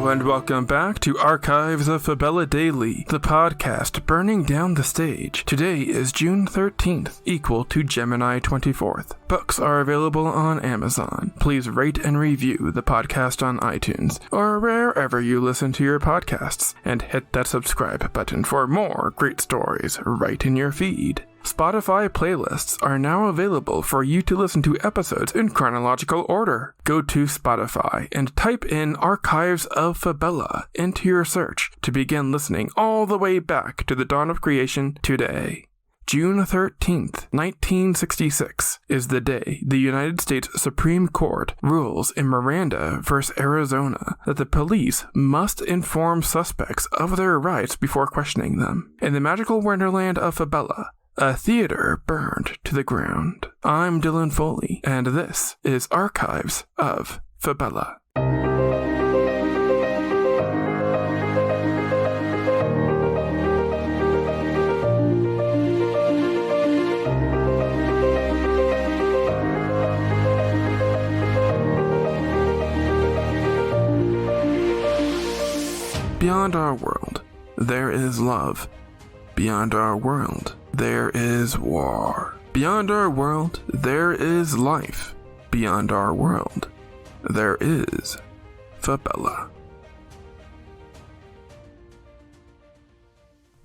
And welcome back to Archives of Fabella Daily, the podcast burning down the stage. Today is June 13th, equal to Gemini 24th. Books are available on Amazon. Please rate and review the podcast on iTunes, or wherever you listen to your podcasts, and hit that subscribe button for more great stories right in your feed. Spotify playlists are now available for you to listen to episodes in chronological order. Go to Spotify and type in Archives of Fabella into your search to begin listening all the way back to the dawn of creation today. June 13th, 1966 is the day the United States Supreme Court rules in Miranda v. Arizona that the police must inform suspects of their rights before questioning them. In the magical wonderland of Fabella, a theater burned to the ground. I'm Dylan Foley, and this is Archives of Fabella. Beyond our world, there is love. Beyond our world, there is war. Beyond our world, there is life. Beyond our world, there is Fabella.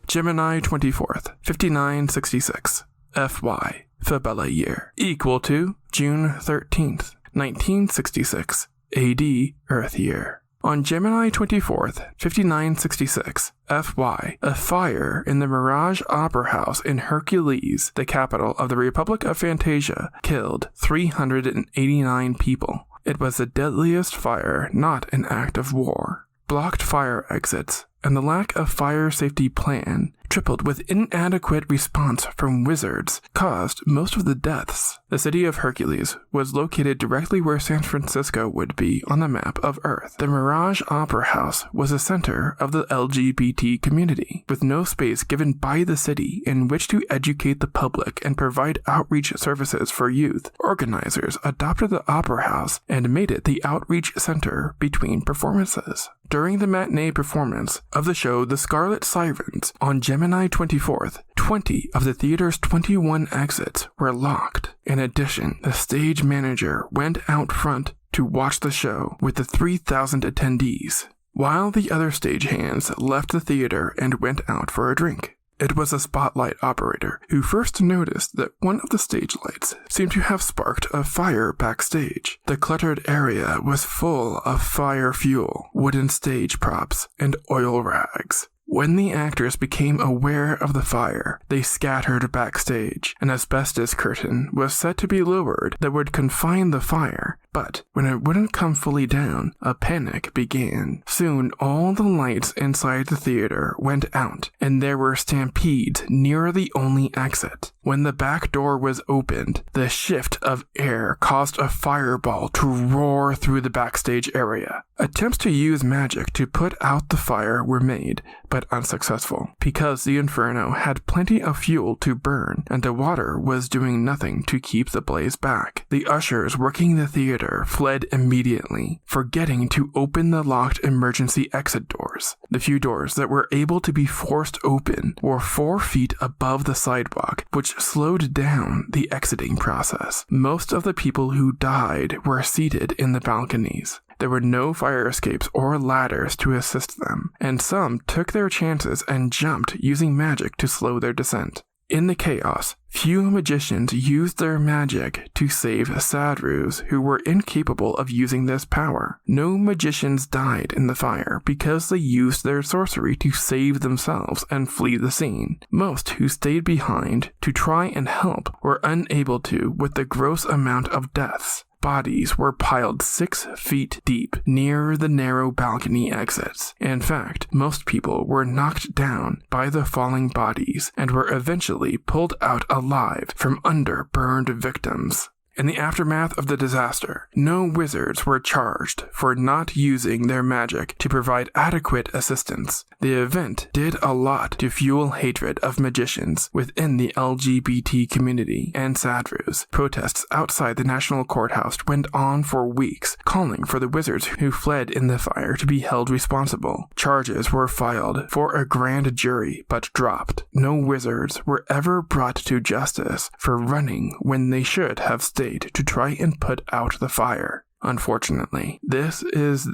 Gemini 24th, 5966, FY, Fabella year, equal to June 13th, 1966, AD, Earth year. On Gemini 24th, 5966, FY, a fire in the Mirage Opera House in Hercules, the capital of the Republic of Fantasia, killed 389 people. It was the deadliest fire, not an act of war. Blocked fire exits and the lack of fire safety plan, tripled with inadequate response from wizards, caused most of the deaths. The city of Hercules was located directly where San Francisco would be on the map of Earth. The Mirage Opera House was the center of the LGBT community, with no space given by the city in which to educate the public and provide outreach services for youth. Organizers adopted the Opera House and made it the outreach center between performances. During the matinee performance of the show The Scarlet Sirens on Gemini 24th, 20 of the theater's 21 exits were locked. In addition, the stage manager went out front to watch the show with the 3,000 attendees, while the other stagehands left the theater and went out for a drink. It was a spotlight operator who first noticed that one of the stage lights seemed to have sparked a fire backstage. The cluttered area was full of fire fuel, wooden stage props, and oil rags. When the actors became aware of the fire, they scattered backstage. An asbestos curtain was set to be lowered that would confine the fire, but when it wouldn't come fully down, a panic began. Soon, all the lights inside the theater went out, and there were stampedes near the only exit. When the back door was opened, the shift of air caused a fireball to roar through the backstage area. Attempts to use magic to put out the fire were made, but unsuccessful, because the inferno had plenty of fuel to burn, and the water was doing nothing to keep the blaze back. The ushers working the theater fled immediately, forgetting to open the locked emergency exit doors. The few doors that were able to be forced open were 4 feet above the sidewalk, which slowed down the exiting process. Most of the people who died were seated in the balconies. There were no fire escapes or ladders to assist them, and some took their chances and jumped using magic to slow their descent. In the chaos, few magicians used their magic to save Sadrus who were incapable of using this power. No magicians died in the fire because they used their sorcery to save themselves and flee the scene. Most who stayed behind to try and help were unable to with the gross amount of deaths. Bodies were piled 6 feet deep near the narrow balcony exits. In fact, most people were knocked down by the falling bodies and were eventually pulled out alive from under burned victims. In the aftermath of the disaster, no wizards were charged for not using their magic to provide adequate assistance. The event did a lot to fuel hatred of magicians within the LGBT community, and Sadru's protests outside the National Courthouse went on for weeks, calling for the wizards who fled in the fire to be held responsible. Charges were filed for a grand jury, but dropped. No wizards were ever brought to justice for running when they should have stayed to try and put out the fire. Unfortunately, this is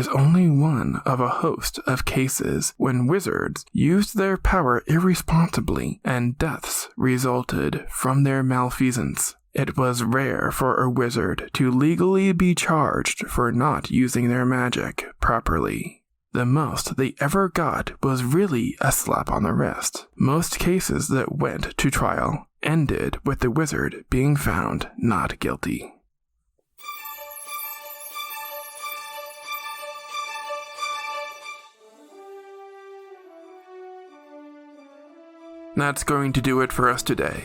only one of a host of cases when wizards used their power irresponsibly and deaths resulted from their malfeasance. It was rare for a wizard to legally be charged for not using their magic properly. The most they ever got was really a slap on the wrist. Most cases that went to trial ended with the wizard being found not guilty. That's going to do it for us today.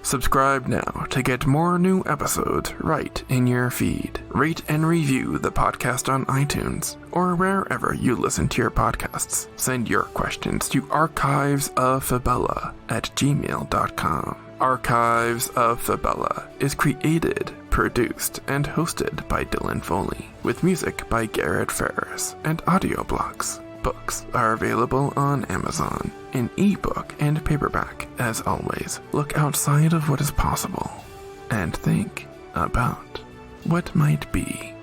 Subscribe now to get more new episodes right in your feed. Rate and review the podcast on iTunes or wherever you listen to your podcasts. Send your questions to archivesoffabella@gmail.com. Archives of Fabella is created, produced, and hosted by Dylan Foley, with music by Garrett Ferris and audio blocks. Books are available on Amazon in ebook and paperback. As always, look outside of what is possible and think about what might be.